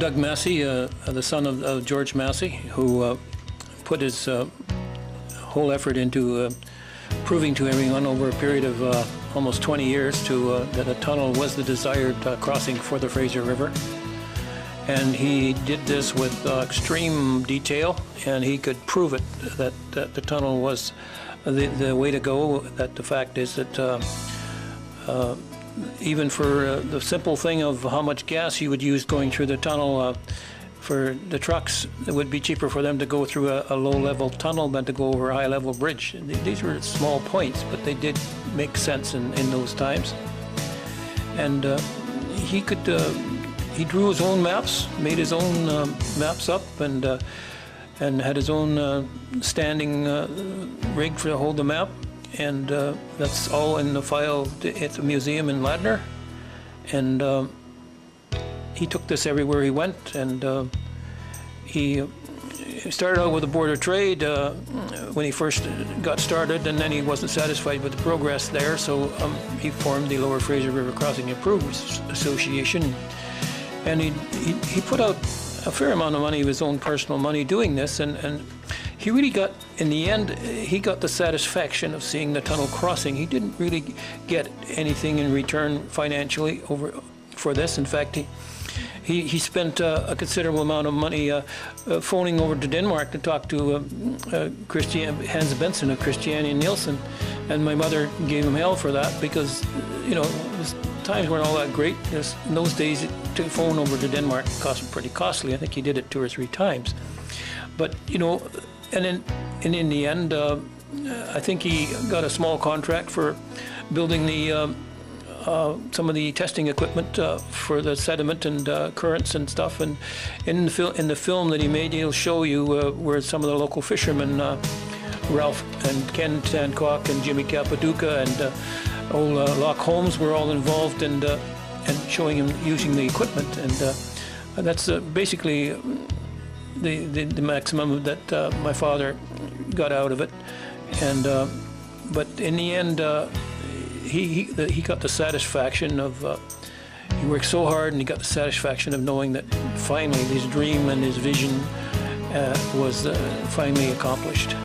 Doug Massey, the son of George Massey, who put his whole effort into proving to everyone over a period of almost 20 years that a tunnel was the desired crossing for the Fraser River. And he did this with extreme detail, and he could prove it, that the tunnel was the way to go. That the fact is that even for the simple thing of how much gas you would use going through the tunnel, for the trucks, it would be cheaper for them to go through a low-level tunnel than to go over a high-level bridge. These were small points, but they did make sense in those times. And he drew his own maps, made his own maps up, and had his own standing rig to hold the map. And that's all in the file at the museum in Ladner. And he took this everywhere he went, and he started out with the Board of Trade when he first got started, and then he wasn't satisfied with the progress there, so he formed the Lower Fraser River Crossing Improvements Association. And he put out a fair amount of money, of his own personal money, doing this, and he really got, in the end, he got the satisfaction of seeing the tunnel crossing. He didn't really get anything in return financially for this. In fact, he spent a considerable amount of money phoning over to Denmark to talk to Hans Benson of Christiania and Nielsen, and my mother gave him hell for that, because times weren't all that great. In those days, to phone over to Denmark cost pretty costly. I think he did it 2 or 3 times. But and in the end, I think he got a small contract for building some of the testing equipment for the sediment and currents and stuff. And in the film that he made, he'll show you where some of the local fishermen, Ralph and Ken Tancock and Jimmy Capaduca and old Locke Holmes, were all involved, and showing him using the equipment. And that's basically the maximum that my father got out of it. And but in the end, he got the satisfaction of, he worked so hard, and he got the satisfaction of knowing that finally his dream and his vision was finally accomplished.